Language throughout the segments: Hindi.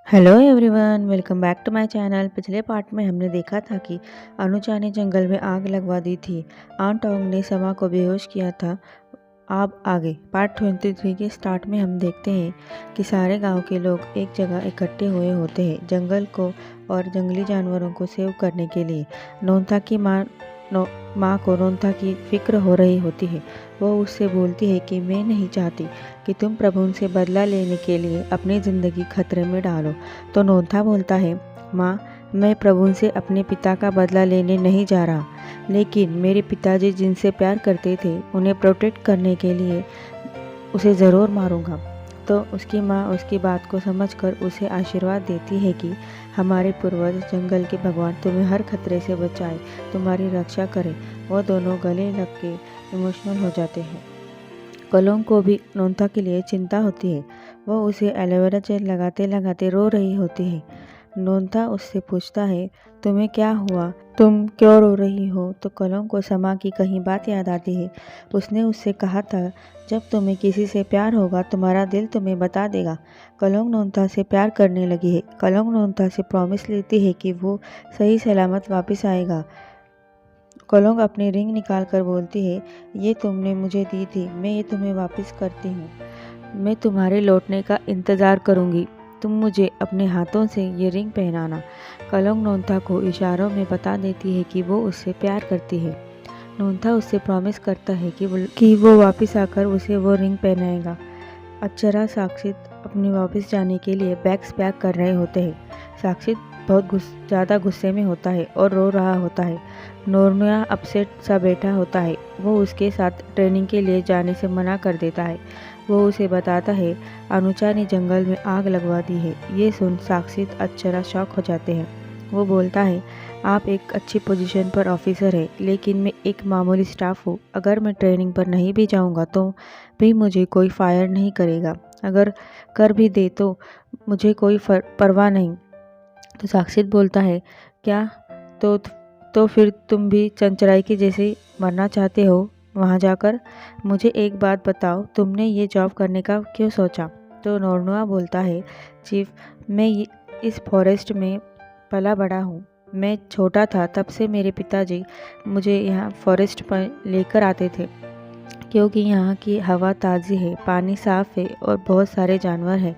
Hello everyone, welcome back to my channel. पिछले पार्ट में हमने देखा था कि अनुजा ने जंगल में आग लगवा दी थी। आंटोंग ने समा को बेहोश किया था। अब आगे पार्ट 23 के स्टार्ट में हम देखते हैं कि सारे गांव के लोग एक जगह इकट्ठे हुए होते हैं जंगल को और जंगली जानवरों को सेव करने के लिए। नोनता की माँ को नोनता की फिक्र हो रही होती है। वो उससे बोलती है कि मैं नहीं चाहती कि तुम प्रभु से बदला लेने के लिए अपनी ज़िंदगी खतरे में डालो। तो नोनता बोलता है, माँ, मैं प्रभु से अपने पिता का बदला लेने नहीं जा रहा, लेकिन मेरे पिताजी जिनसे प्यार करते थे उन्हें प्रोटेक्ट करने के लिए उसे ज़रूर मारूंगा। तो उसकी माँ उसकी बात को समझकर उसे आशीर्वाद देती है कि हमारे पूर्वज जंगल के भगवान तुम्हें हर खतरे से बचाए, तुम्हारी रक्षा करें। वो दोनों गले लग के इमोशनल हो जाते हैं। कलोंग को भी नोनता के लिए चिंता होती है। वो उसे एलोवेरा जेल लगाते लगाते रो रही होती है। नोनता उससे पूछता है, तुम्हें क्या हुआ, तुम क्यों रो रही हो? तो कलोंग को समा की कहीं बात याद आती है। उसने उससे कहा था, जब तुम्हें किसी से प्यार होगा तुम्हारा दिल तुम्हें बता देगा। कलोंग नोनता से प्यार करने लगी है। कलोंग नोनता से प्रॉमिस लेती है कि वो सही सलामत वापस आएगा। कलोंग अपनी रिंग निकाल कर बोलती है, ये तुमने मुझे दी थी, मैं ये तुम्हें वापस करती हूँ। मैं तुम्हारे लौटने का इंतज़ार करूँगी। तुम मुझे अपने हाथों से ये रिंग पहनाना। कलोंग नोनता को इशारों में बता देती है कि वो उससे प्यार करती है। नोनता उससे प्रॉमिस करता है कि वो वापस आकर उसे वो रिंग पहनाएगा। अक्षरा साक्षित अपने वापस जाने के लिए बैग्स पैक कर रहे होते हैं। साक्षित बहुत ज़्यादा गुस्से में होता है और रो रहा होता है। नोर्मिया अपसेट सा बैठा होता है। वो उसके साथ ट्रेनिंग के लिए जाने से मना कर देता है। वो उसे बताता है, अनुजा ने जंगल में आग लगवा दी है। ये सुन साक्षित अक्षरा शॉक हो जाते हैं। वो बोलता है, आप एक अच्छी पोजीशन पर ऑफिसर है, लेकिन मैं एक मामूली स्टाफ हूँ। अगर मैं ट्रेनिंग पर नहीं भी जाऊँगा तो भी मुझे कोई फायर नहीं करेगा। अगर कर भी दे तो मुझे कोई परवाह नहीं। तो साक्षित बोलता है, क्या तो फिर तुम भी चंचराई की जैसे मरना चाहते हो वहाँ जाकर? मुझे एक बात बताओ, तुमने ये जॉब करने का क्यों सोचा? तो नोर्नुआ बोलता है, चीफ, इस फॉरेस्ट में पला बड़ा हूँ। मैं छोटा था तब से मेरे पिताजी मुझे यहाँ फॉरेस्ट पर लेकर आते थे, क्योंकि यहाँ की हवा ताज़ी है, पानी साफ़ है और बहुत सारे जानवर हैं।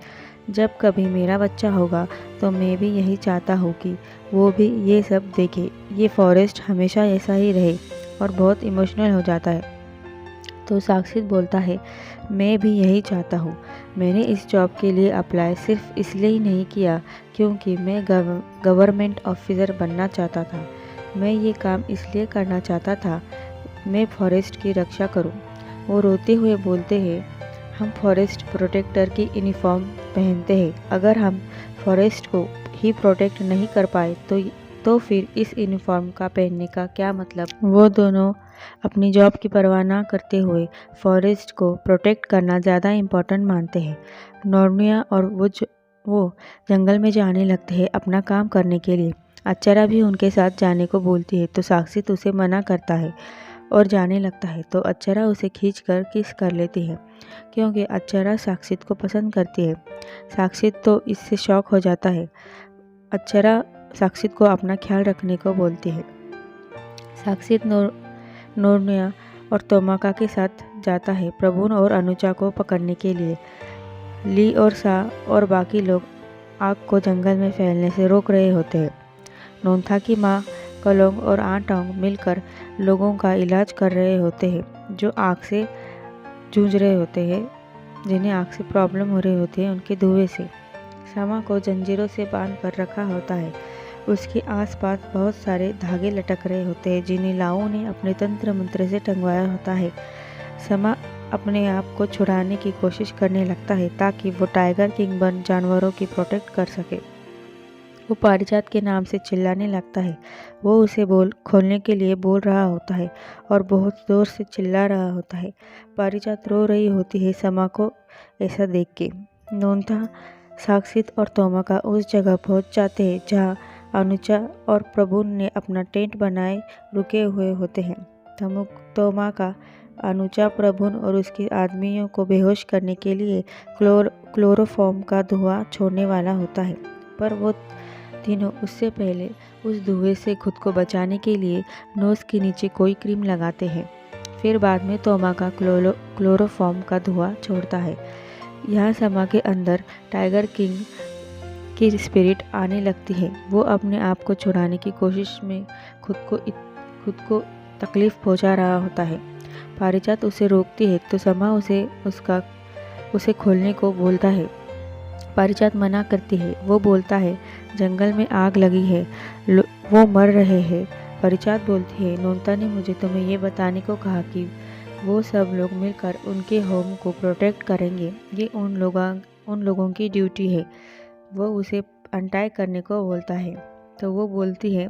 जब कभी मेरा बच्चा होगा तो मैं भी यही चाहता हूँ कि वो भी ये सब देखे। ये फॉरेस्ट हमेशा ऐसा ही रहे। और बहुत इमोशनल हो जाता है। तो साक्षित बोलता है, मैं भी यही चाहता हूँ। मैंने इस जॉब के लिए अप्लाई सिर्फ इसलिए ही नहीं किया क्योंकि मैं गवर्नमेंट ऑफिसर बनना चाहता था। मैं ये काम इसलिए करना चाहता था, मैं फॉरेस्ट की रक्षा करूँ। वो रोते हुए बोलते हैं, हम फॉरेस्ट प्रोटेक्टर की यूनिफॉर्म पहनते हैं। अगर हम फॉरेस्ट को ही प्रोटेक्ट नहीं कर पाए तो फिर इस यूनिफॉर्म का पहनने का क्या मतलब? वो दोनों अपनी जॉब की परवाह ना करते हुए फॉरेस्ट को प्रोटेक्ट करना ज़्यादा इम्पोर्टेंट मानते हैं। नॉर्मिया और वो जंगल में जाने लगते हैं अपना काम करने के लिए। अक्षरा भी उनके साथ जाने को बोलती है तो साक्षित उसे मना करता है और जाने लगता है। तो अक्षरा उसे खींचकर किस कर लेती है, क्योंकि अक्षरा साक्षित को पसंद करती है। साक्षित तो इससे शॉक हो जाता है। अक्षरा साक्षित को अपना ख्याल रखने को बोलती है। साक्षित नोर्निया और तोमाका के साथ जाता है प्रभुन और अनुजा को पकड़ने के लिए। ली और सा और बाकी लोग आग को जंगल में फैलने से रोक रहे होते हैं। नोनता की माँ कलोंग और आंटोंग मिलकर लोगों का इलाज कर रहे होते हैं जो आग से जूझ रहे होते हैं, जिन्हें आग से प्रॉब्लम हो रही होती है उनके धुएं से। समा को जंजीरों से बांध कर रखा होता है। उसके आसपास बहुत सारे धागे लटक रहे होते हैं जिन्हें लाओ ने अपने तंत्र मंत्र से टंगवाया होता है। समा अपने आप को छुड़ाने की कोशिश करने लगता है ताकि वो टाइगर किंग बन जानवरों की प्रोटेक्ट कर सके। वो पारिजात के नाम से चिल्लाने लगता है। वो उसे खोलने के लिए बोल रहा होता है और बहुत ज़ोर से चिल्ला रहा होता है। पारिजात रो रही होती है समा को ऐसा देख के। नोनता, साक्षित और तोमाका उस जगह पहुंच जाते हैं जहां अनुजा और प्रभु ने अपना टेंट बनाए रुके हुए होते हैं। तोमाका अनुजा, प्रभु और उसके आदमियों को बेहोश करने के लिए क्लोरोफॉर्म का धुआं छोड़ने वाला होता है। पर वो तीनों उससे पहले उस धुएं से खुद को बचाने के लिए नोज़ के नीचे कोई क्रीम लगाते हैं। फिर बाद में तोमाका क्लोरोफॉर्म का धुआं छोड़ता है। यहाँ समा के अंदर टाइगर किंग की स्पिरिट आने लगती है। वो अपने आप को छुड़ाने की कोशिश में खुद को तकलीफ पहुंचा रहा होता है। पारिजात उसे रोकती है तो समा उसे खोलने को बोलता है। पारिजात मना करती है। वो बोलता है जंगल में आग लगी है, वो मर रहे हैं। पारिजात बोलती है नोनता ने मुझे तुम्हें ये बताने को कहा कि वो सब लोग मिलकर उनके होम को प्रोटेक्ट करेंगे। ये उन लोगों की ड्यूटी है। वो उसे अनटाई करने को बोलता है तो वो बोलती है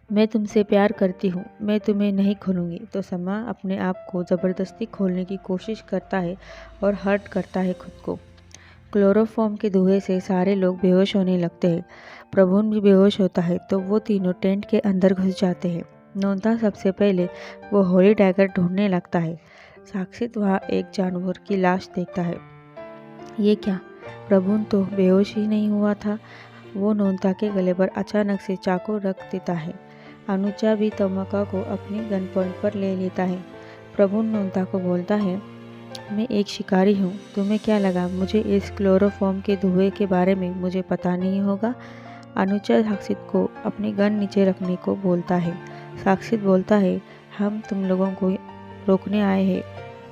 मैं तुमसे प्यार करती हूँ, मैं तुम्हें नहीं खोलूँगी। तो समा अपने आप को ज़बरदस्ती खोलने की कोशिश करता है और हर्ट करता है खुद को। क्लोरोफॉर्म के धुएं से सारे लोग बेहोश होने लगते हैं। प्रभुन भी बेहोश होता है तो वो तीनों टेंट के अंदर घुस जाते हैं। नोनता सबसे पहले वो होली डैगर ढूंढने लगता है। साक्षित वहाँ एक जानवर की लाश देखता है। ये क्या, प्रभुन तो बेहोश ही नहीं हुआ था। वो नोनता के गले पर अचानक से चाकू रख देता है। अनुचा भी तोमाका को अपनी गन पॉइंट पर ले लेता है। प्रभुन नोनता को बोलता है मैं एक शिकारी हूँ, तुम्हें क्या लगा मुझे इस क्लोरोफॉर्म के धुएं के बारे में मुझे पता नहीं होगा। अनुचा साक्षित को अपनी गन नीचे रखने को बोलता है। साक्षित बोलता है हम तुम लोगों को रोकने आए हैं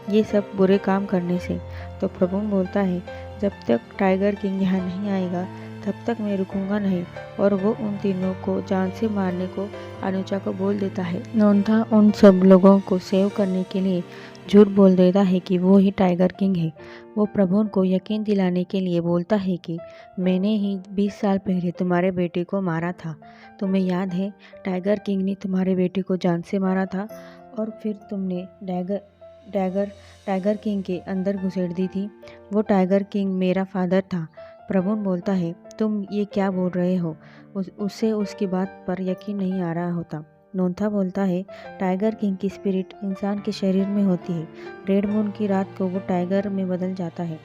ये सब बुरे काम करने से। तो प्रभुन बोलता है जब तक टाइगर किंग यहाँ नहीं आएगा तब तक मैं रुकूंगा नहीं, और वो उन तीनों को जान से मारने को अनुचा को बोल देता है। नोनता उन सब लोगों को सेव करने के लिए झूठ बोल देता है कि वो ही टाइगर किंग है। वो प्रभुन को यकीन दिलाने के लिए बोलता है कि मैंने ही 20 साल पहले तुम्हारे बेटे को मारा था। तुम्हें याद है टाइगर किंग ने तुम्हारे बेटे को जान से मारा था और फिर तुमने टाइगर किंग के अंदर घुसेड़ दी थी। वो टाइगर किंग मेरा फादर था। प्रभुन बोलता है तुम ये क्या बोल रहे हो। उसे उसकी बात पर यकीन नहीं आ रहा होता। नोनता बोलता है टाइगर किंग की स्पिरिट इंसान के शरीर में होती है। रेड मून की रात को वो टाइगर में बदल जाता है,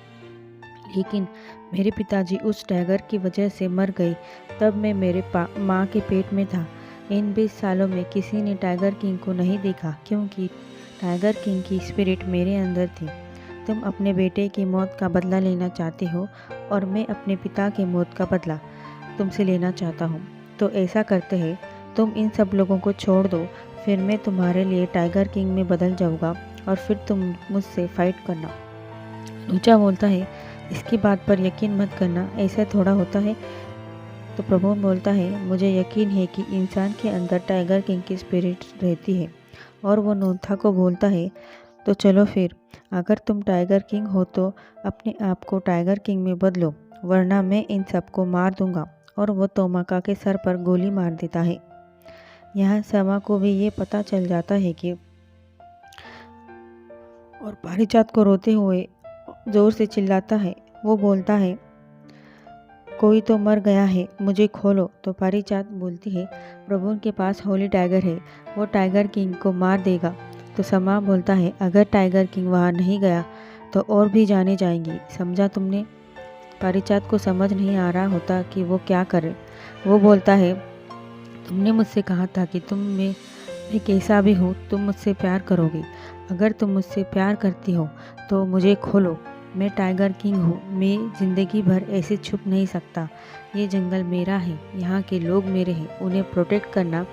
लेकिन मेरे पिताजी उस टाइगर की वजह से मर गए। तब मैं मेरे माँ के पेट में था। इन 20 सालों में किसी ने टाइगर किंग को नहीं देखा क्योंकि टाइगर किंग की स्पिरिट मेरे अंदर थी। तुम अपने बेटे की मौत का बदला लेना चाहते हो और मैं अपने पिता की मौत का बदला तुमसे लेना चाहता हूँ। तो ऐसा करते हैं, तुम इन सब लोगों को छोड़ दो, फिर मैं तुम्हारे लिए टाइगर किंग में बदल जाऊँगा और फिर तुम मुझसे फाइट करना। लूचा बोलता है इसकी बात पर यकीन मत करना, ऐसा थोड़ा होता है। तो प्रभु बोलता है मुझे यकीन है कि इंसान के अंदर टाइगर किंग की स्पिरिट रहती है। और वो नोनता को बोलता है तो चलो फिर, अगर तुम टाइगर किंग हो तो अपने आप को टाइगर किंग में बदलो, वरना मैं इन सबको मार दूंगा। और वो तोमाका के सर पर गोली मार देता है। यहाँ समा को भी ये पता चल जाता है कि, और पारिजात को रोते हुए जोर से चिल्लाता है। वो बोलता है कोई तो मर गया है, मुझे खोलो। तो पारिजात बोलती है प्रभु के पास होली टाइगर है, वो टाइगर किंग को मार देगा। तो समा बोलता है अगर टाइगर किंग वहाँ नहीं गया तो और भी जाने जाएंगी, समझा तुमने। पारिजात को समझ नहीं आ रहा होता कि वो क्या करे। वो बोलता है तुमने मुझसे कहा था कि मैं कैसा भी हूँ तुम मुझसे प्यार करोगी। अगर तुम मुझसे प्यार करती हो तो मुझे खोलो, मैं टाइगर किंग हूँ, मैं ज़िंदगी भर ऐसे छुप नहीं सकता। ये जंगल मेरा है, यहाँ के लोग मेरे हैं, उन्हें प्रोटेक्ट करना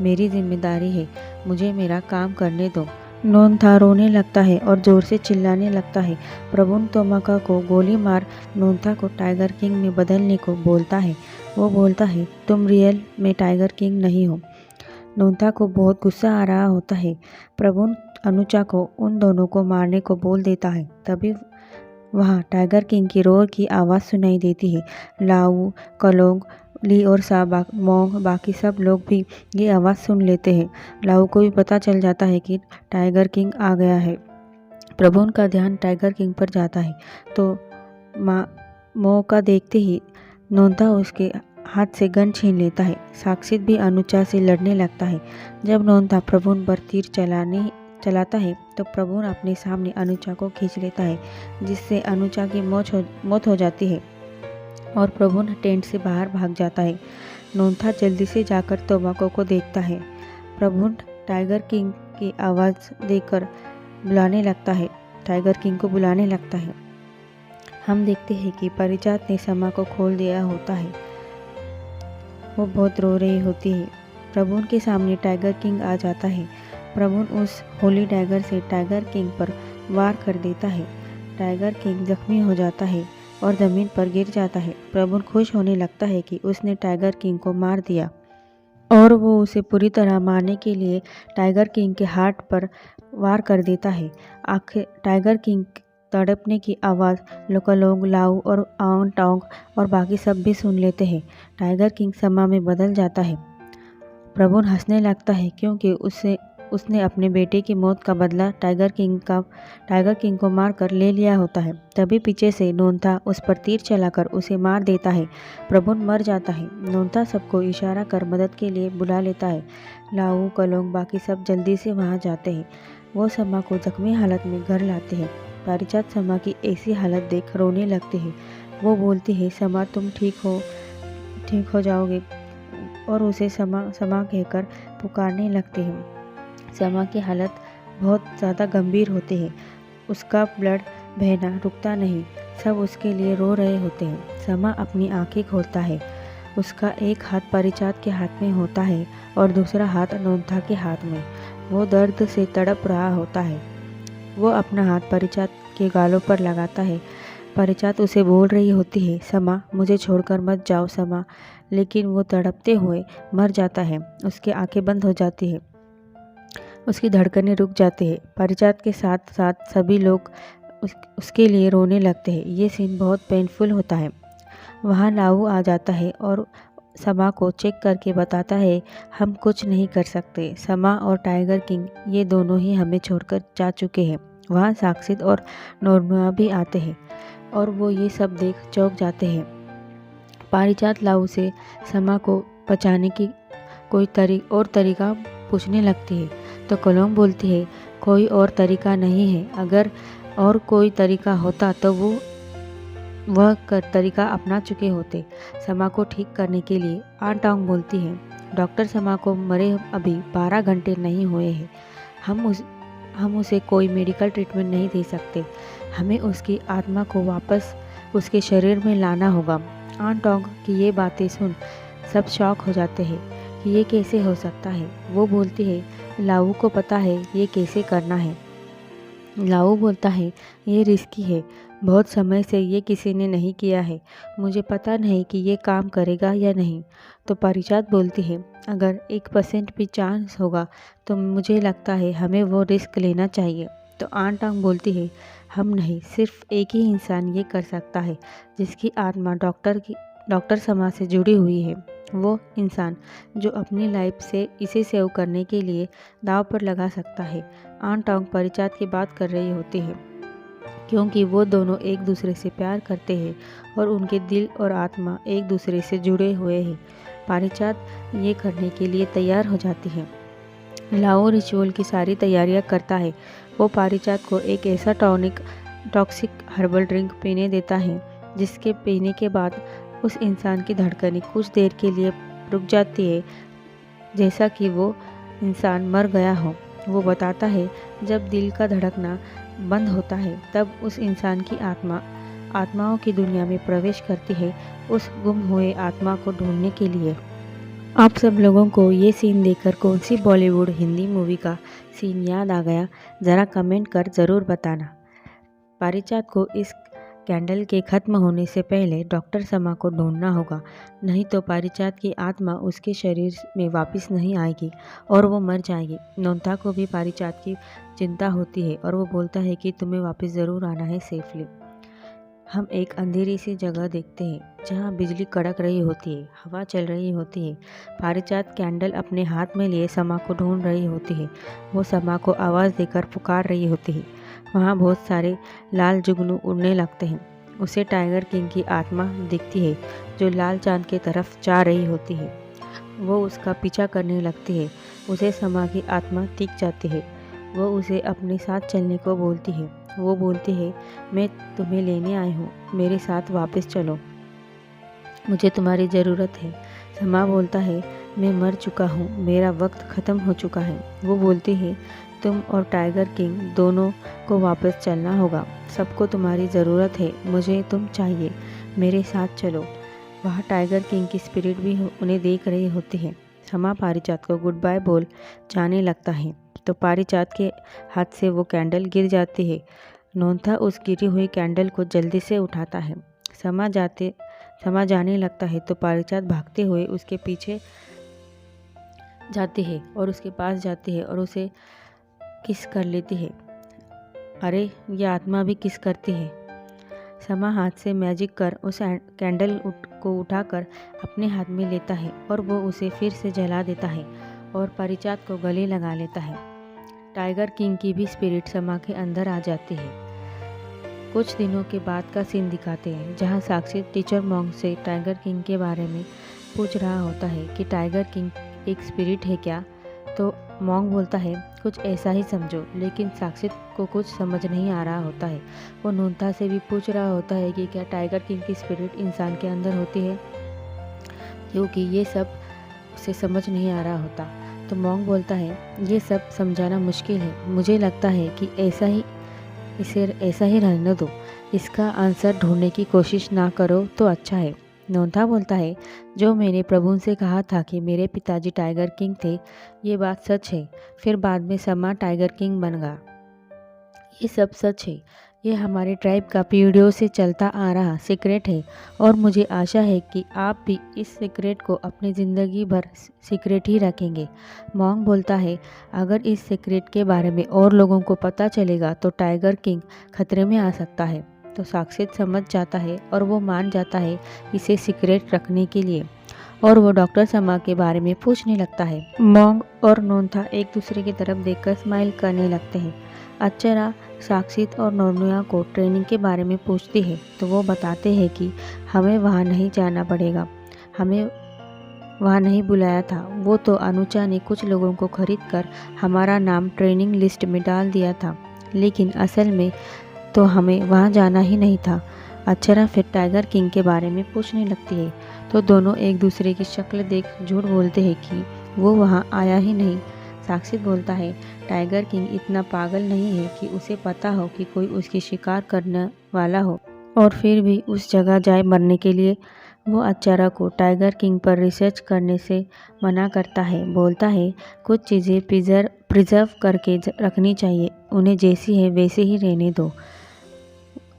मेरी जिम्मेदारी है, मुझे मेरा काम करने दो। नोनता रोने लगता है और ज़ोर से चिल्लाने लगता है। प्रभु तोमाका को गोली मार नोनता को टाइगर किंग में बदलने को बोलता है। वो बोलता है तुम रियल में टाइगर किंग नहीं हो। नोनता को बहुत गुस्सा आ रहा होता है। प्रभु अनुचा को उन दोनों को मारने को बोल देता है। तभी वहाँ टाइगर किंग की रोर की आवाज़ सुनाई देती है। लाऊ, कलोंग, ली और मोंग बाकी सब लोग भी ये आवाज़ सुन लेते हैं। लाऊ को भी पता चल जाता है कि टाइगर किंग आ गया है। प्रभु का ध्यान टाइगर किंग पर जाता है तो मौका देखते ही नोनता उसके हाथ से गन छीन लेता है। साक्षित भी अनुचा से लड़ने लगता है। जब नोनता प्रभु पर तीर चलाता है तो प्रभु अपने सामने अनुचा को खींच लेता है, जिससे अनुचा की मौत हो जाती है। और प्रभुन टेंट से बाहर भाग जाता है। नोंथा जल्दी से जाकर तोबाको को देखता है। प्रभुन टाइगर किंग की आवाज़ देकर बुलाने लगता है, टाइगर किंग को बुलाने लगता है। हम देखते हैं कि पारिजात ने समा को खोल दिया होता है। वो बहुत रो रही होती है। प्रभुन के सामने टाइगर किंग आ जाता है। प्रभुन उस होली डैगर से टाइगर किंग पर वार कर देता है। टाइगर किंग जख्मी हो जाता है और ज़मीन पर गिर जाता है। प्रभुन खुश होने लगता है कि उसने टाइगर किंग को मार दिया और वो उसे पूरी तरह मारने के लिए टाइगर किंग के हार्ट पर वार कर देता है। आखिर टाइगर किंग तड़पने की आवाज़ लोकलोग, लाऊ और आंग टोंग और बाकी सब भी सुन लेते हैं। टाइगर किंग समा में बदल जाता है। प्रभुन हंसने लगता है क्योंकि उसने अपने बेटे की मौत का बदला टाइगर किंग को मारकर ले लिया होता है। तभी पीछे से नोंथा उस पर तीर चलाकर उसे मार देता है। प्रभुन मर जाता है। नोंथा सबको इशारा कर मदद के लिए बुला लेता है। लाऊ, कलोंग बाकी सब जल्दी से वहाँ जाते हैं। वो समा को जख्मी हालत में घर लाते हैं। पारिजात समा की ऐसी हालत देख रोने लगते हैं। वो बोलती है, समा तुम ठीक हो जाओगे, और उसे समा समा कहकर पुकारने लगते हैं। समा की हालत बहुत ज़्यादा गंभीर होती है। उसका ब्लड बहना रुकता नहीं। सब उसके लिए रो रहे होते हैं। समा अपनी आंखें खोलता है। उसका एक हाथ पारिजात के हाथ में होता है और दूसरा हाथ नोंथा के हाथ में। वो दर्द से तड़प रहा होता है। वो अपना हाथ पारिजात के गालों पर लगाता है। पारिजात उसे बोल रही होती है, समा मुझे छोड़कर मत जाओ समा, लेकिन वो तड़पते हुए मर जाता है। उसकी आंखें बंद हो जाती है। उसकी धड़कनें रुक जाती है। पारिजात के साथ साथ सभी लोग उसके लिए रोने लगते हैं। ये सीन बहुत पेनफुल होता है। वहाँ लाऊ आ जाता है और समा को चेक करके बताता है, हम कुछ नहीं कर सकते। समा और टाइगर किंग ये दोनों ही हमें छोड़कर जा चुके हैं। वहाँ साक्षित और नोर्नुआ भी आते हैं और वो ये सब देख चौंक जाते हैं। पारिजात लाऊ से समा को बचाने की कोई तरीका पूछने लगती है तो कलोंग बोलती है, कोई और तरीका नहीं है। अगर और कोई तरीका होता तो वह तरीका अपना चुके होते समा को ठीक करने के लिए। आन टोंग बोलती है, डॉक्टर समा को मरे अभी 12 घंटे नहीं हुए हैं। हम उसे कोई मेडिकल ट्रीटमेंट नहीं दे सकते। हमें उसकी आत्मा को वापस उसके शरीर में लाना होगा। आन टोंग की ये बातें सुन सब शॉक हो जाते हैं कि ये कैसे हो सकता है। वो बोलती है, लाऊ को पता है ये कैसे करना है। लाऊ बोलता है, ये रिस्की है, बहुत समय से ये किसी ने नहीं किया है, मुझे पता नहीं कि ये काम करेगा या नहीं। तो पारिजात बोलती है, अगर 1% भी चांस होगा तो मुझे लगता है हमें वो रिस्क लेना चाहिए। तो आन टोंग बोलती है, हम नहीं, सिर्फ एक ही इंसान ये कर सकता है जिसकी आत्मा डॉक्टर समा से जुड़ी हुई है। वो इंसान जो अपनी लाइफ से इसे सेव करने के लिए दांव पर लगा सकता है। आन टोंग पारिजात की बात कर रही होती है क्योंकि वो दोनों एक दूसरे से प्यार करते हैं और उनके दिल और आत्मा एक दूसरे से जुड़े हुए हैं। पारिजात ये करने के लिए तैयार हो जाती है। लाओ रिचुअल की सारी तैयारियां करता है। वो पारिजात को एक ऐसा टॉक्सिक हर्बल ड्रिंक पीने देता है जिसके पीने के बाद उस इंसान की धड़कनें कुछ देर के लिए रुक जाती है, जैसा कि वो इंसान मर गया हो। वो बताता है, जब दिल का धड़कना बंद होता है तब उस इंसान की आत्माओं की दुनिया में प्रवेश करती है, उस गुम हुए आत्मा को ढूंढने के लिए। आप सब लोगों को ये सीन देखकर कौन सी बॉलीवुड हिंदी मूवी का सीन याद आ गया, ज़रा कमेंट कर ज़रूर बताना। पारिजात को इस कैंडल के ख़त्म होने से पहले डॉक्टर समा को ढूंढना होगा, नहीं तो पारिजात की आत्मा उसके शरीर में वापस नहीं आएगी और वो मर जाएगी। नोंथा को भी पारिजात की चिंता होती है और वो बोलता है कि तुम्हें वापस ज़रूर आना है सेफली। हम एक अंधेरी सी जगह देखते हैं जहाँ बिजली कड़क रही होती है, हवा चल रही होती है। पारिजात कैंडल अपने हाथ में लिए समा को ढूंढ रही होती है। वो समा को आवाज़ देकर पुकार रही होती है। वहाँ बहुत सारे लाल जुगनू उड़ने लगते हैं। उसे टाइगर किंग की आत्मा दिखती है जो लाल चांद की तरफ जा रही होती है। वो उसका पीछा करने लगती है। उसे समा की आत्मा दिख जाती है। वो उसे अपने साथ चलने को बोलती है। वो बोलती है, मैं तुम्हें लेने आई हूँ, मेरे साथ वापस चलो। मुझे तुम्हारी ज़रूरत है। समा बोलता है, मैं मर चुका हूँ, मेरा वक्त ख़त्म हो चुका है। वो बोलती है, तुम और टाइगर किंग दोनों को वापस चलना होगा। सबको तुम्हारी ज़रूरत है, मुझे तुम चाहिए, मेरे साथ चलो। वहाँ टाइगर किंग की स्पिरिट भी उन्हें देख रही होती है। समा पारिजात को गुड बाय बोल जाने लगता है तो पारिजात के हाथ से वो कैंडल गिर जाती है। नोंथा उस गिरी हुई कैंडल को जल्दी से उठाता है। समा जाने लगता है तो पारिजात भागते हुए उसके पीछे जाती है और उसके पास जाती है और उसे किस कर लेती है। अरे ये आत्मा भी किस करती है। समा हाथ से मैजिक कर उस कैंडल को उठाकर अपने हाथ में लेता है और वो उसे फिर से जला देता है और पारिजात को गले लगा लेता है। टाइगर किंग की भी स्पिरिट समा के अंदर आ जाती है। कुछ दिनों के बाद का सीन दिखाते हैं जहाँ साक्षी टीचर मॉन्ग से टाइगर किंग के बारे में पूछ रहा होता है कि टाइगर किंग एक स्पिरिट है क्या। तो मॉन्ग बोलता है, कुछ ऐसा ही समझो। लेकिन साक्षी को कुछ समझ नहीं आ रहा होता है। वो नोंथा से भी पूछ रहा होता है कि क्या टाइगर किंग की स्पिरिट इंसान के अंदर होती है, क्योंकि ये सब उसे समझ नहीं आ रहा होता। तो मॉन्ग बोलता है, ये सब समझाना मुश्किल है, मुझे लगता है कि इसे ऐसा ही रहने दो, इसका आंसर ढूंढने की कोशिश ना करो तो अच्छा है। नोंथा बोलता है, जो मैंने प्रभु से कहा था कि मेरे पिताजी टाइगर किंग थे, ये बात सच है। फिर बाद में समा टाइगर किंग बन गया, ये सब सच है। ये हमारे ट्राइब का पीढ़ियों से चलता आ रहा सीक्रेट है और मुझे आशा है कि आप भी इस सीक्रेट को अपनी ज़िंदगी भर सीक्रेट ही रखेंगे। मॉन्ग बोलता है, अगर इस सीक्रेट के बारे में और लोगों को पता चलेगा तो टाइगर किंग खतरे में आ सकता है। तो साक्षी समझ जाता है और वो मान जाता है इसे सीक्रेट रखने के लिए और वो डॉक्टर समा के बारे में पूछने लगता है। मॉन्ग और नोंथा एक दूसरे की तरफ देखकर स्माइल करने लगते हैं। अक्षरा साक्षित और नोनिया को ट्रेनिंग के बारे में पूछती है तो वो बताते हैं कि हमें वहाँ नहीं जाना पड़ेगा, हमें वहाँ नहीं बुलाया था। वो तो अनुचा ने कुछ लोगों को खरीद कर हमारा नाम ट्रेनिंग लिस्ट में डाल दिया था, लेकिन असल में तो हमें वहाँ जाना ही नहीं था। अक्षरा फिर टाइगर किंग के बारे में पूछने लगती है तो दोनों एक दूसरे की शक्ल देख झूठ बोलते हैं कि वो वहाँ आया ही नहीं। साक्षी बोलता है, टाइगर किंग इतना पागल नहीं है कि उसे पता हो कि कोई उसकी शिकार करने वाला हो और फिर भी उस जगह जाए मरने के लिए। वो अक्षरा को टाइगर किंग पर रिसर्च करने से मना करता है। बोलता है, कुछ चीज़ें प्रिजर्व करके रखनी चाहिए, उन्हें जैसी है वैसे ही रहने दो।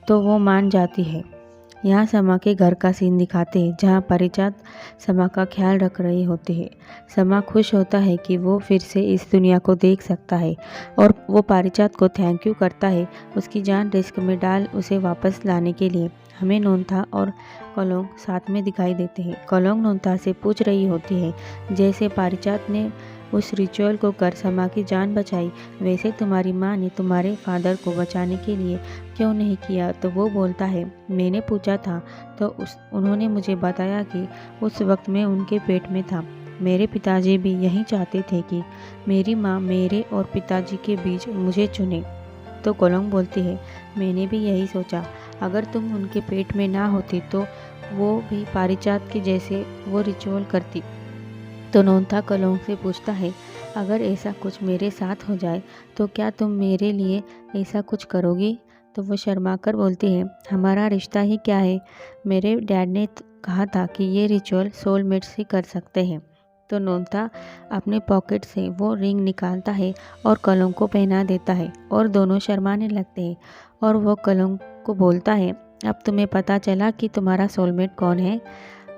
तो वो मान जाती है। यहाँ समा के घर का सीन दिखाते हैं जहाँ पारिजात समा का ख्याल रख रही होती है। समा खुश होता है कि वो फिर से इस दुनिया को देख सकता है और वो पारिजात को थैंक यू करता है उसकी जान रिस्क में डाल उसे वापस लाने के लिए। हमें नोंथा और कोलोंग साथ में दिखाई देते हैं। कोलोंग नोंथा से पूछ रही होती है, जैसे पारिजात ने उस रिचुअल को कर समा की जान बचाई, वैसे तुम्हारी माँ ने तुम्हारे फादर को बचाने के लिए क्यों नहीं किया। तो वो बोलता है, मैंने पूछा था तो उन्होंने मुझे बताया कि उस वक्त मैं उनके पेट में था। मेरे पिताजी भी यही चाहते थे कि मेरी माँ मेरे और पिताजी के बीच मुझे चुने। तो कोलोंग बोलती है, मैंने भी यही सोचा, अगर तुम उनके पेट में ना होती तो वो भी पारिजात के जैसे वो रिचुअल करती। तो नोंथा कोलोंग से पूछता है, अगर ऐसा कुछ मेरे साथ हो जाए तो क्या तुम मेरे लिए ऐसा कुछ करोगी। तो वो शर्मा कर बोलती है, हमारा रिश्ता ही क्या है, मेरे डैड ने कहा था कि ये रिचुअल सोलमेट्स ही कर सकते हैं। तो नोंथा अपने पॉकेट से वो रिंग निकालता है और कोलोंग को पहना देता है और दोनों शर्माने लगते हैं और वो कोलोंग को बोलता है, अब तुम्हें पता चला कि तुम्हारा सोलमेट कौन है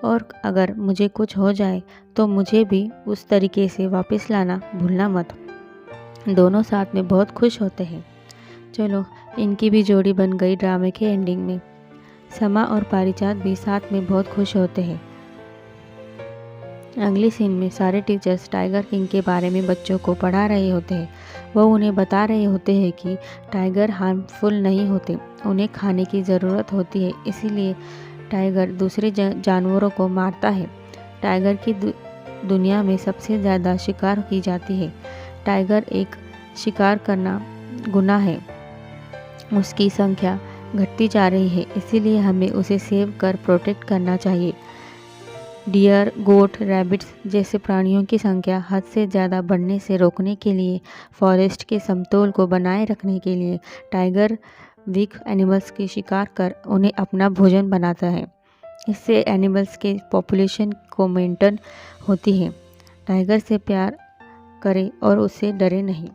और अगर मुझे कुछ हो जाए तो मुझे भी उस तरीके से वापस लाना भूलना मत। दोनों साथ में बहुत खुश होते हैं। चलो, इनकी भी जोड़ी बन गई ड्रामे के एंडिंग में। समा और पारिजात भी साथ में बहुत खुश होते हैं। अगले सीन में सारे टीचर्स टाइगर किंग के बारे में बच्चों को पढ़ा रहे होते हैं। वो उन्हें बता रहे होते हैं कि टाइगर हार्मफुल नहीं होते, उन्हें खाने की ज़रूरत होती है, इसीलिए टाइगर दूसरे जानवरों को मारता है। टाइगर की दुनिया में सबसे ज़्यादा शिकार की जाती है। टाइगर एक शिकार करना गुनाह है, उसकी संख्या घटती जा रही है, इसीलिए हमें उसे सेव कर प्रोटेक्ट करना चाहिए। डियर, गोट, रैबिट्स जैसे प्राणियों की संख्या हद से ज़्यादा बढ़ने से रोकने के लिए, फॉरेस्ट के समतोल को बनाए रखने के लिए टाइगर वीक एनिमल्स की शिकार कर उन्हें अपना भोजन बनाता है। इससे एनिमल्स के पॉपुलेशन को मेंटेन होती है। टाइगर से प्यार करें और उससे डरे नहीं।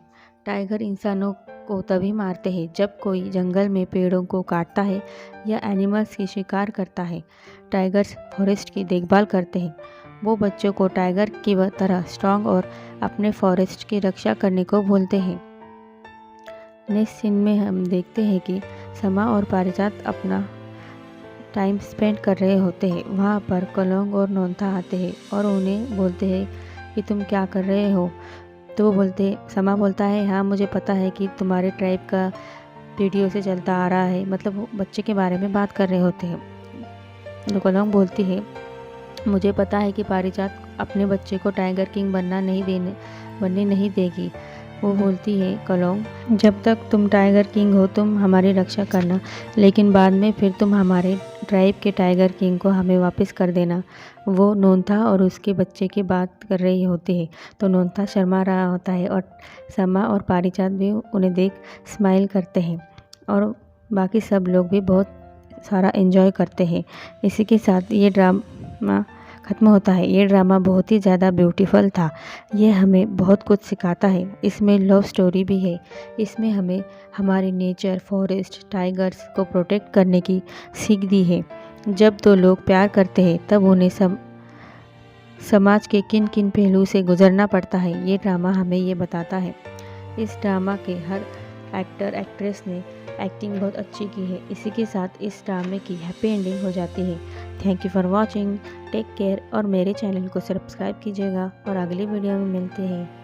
टाइगर इंसानों को तभी मारते हैं जब कोई जंगल में पेड़ों को काटता है या एनिमल्स की शिकार करता है। टाइगर्स फॉरेस्ट की देखभाल करते हैं। वो बच्चों को टाइगर की तरह स्ट्रांग और अपने फॉरेस्ट की रक्षा करने को बोलते हैं। नेक्स्ट सीन में हम देखते हैं कि समा और पारिजात अपना टाइम स्पेंड कर रहे होते हैं। वहाँ पर कलोंग और नोंथा आते हैं और उन्हें बोलते हैं कि तुम क्या कर रहे हो। तो वो समा बोलता है, हाँ मुझे पता है कि तुम्हारे ट्राइब का पीढ़ियों से चलता आ रहा है। मतलब वो बच्चे के बारे में बात कर रहे होते हैं। तो कलोंग बोलती है, मुझे पता है कि पारिजात अपने बच्चे को टाइगर किंग बनने नहीं देगी। वो बोलती है, कलोंग, जब तक तुम टाइगर किंग हो तुम हमारी रक्षा करना, लेकिन बाद में फिर तुम हमारे ट्राइब के टाइगर किंग को हमें वापस कर देना। वो नोंथा और उसके बच्चे की बात कर रही होती है। तो नोंथा शर्मा रहा होता है और समा और पारिजात भी उन्हें देख स्माइल करते हैं और बाकी सब लोग भी बहुत सारा एंजॉय करते हैं। इसी के साथ ये ड्रामा ख़त्म होता है। ये ड्रामा बहुत ही ज़्यादा ब्यूटीफुल था। ये हमें बहुत कुछ सिखाता है। इसमें लव स्टोरी भी है। इसमें हमें हमारे नेचर, फॉरेस्ट, टाइगर्स को प्रोटेक्ट करने की सीख दी है। जब दो लोग प्यार करते हैं तब उन्हें समाज के किन किन पहलू से गुजरना पड़ता है, ये ड्रामा हमें ये बताता है। इस ड्रामा के हर एक्टर एक्ट्रेस ने एक्टिंग बहुत अच्छी की है। इसी के साथ इस ड्रामे की हैप्पी एंडिंग हो जाती है। Thank you for watching, take care और मेरे चैनल को सब्सक्राइब कीजिएगा और अगली वीडियो में मिलते हैं।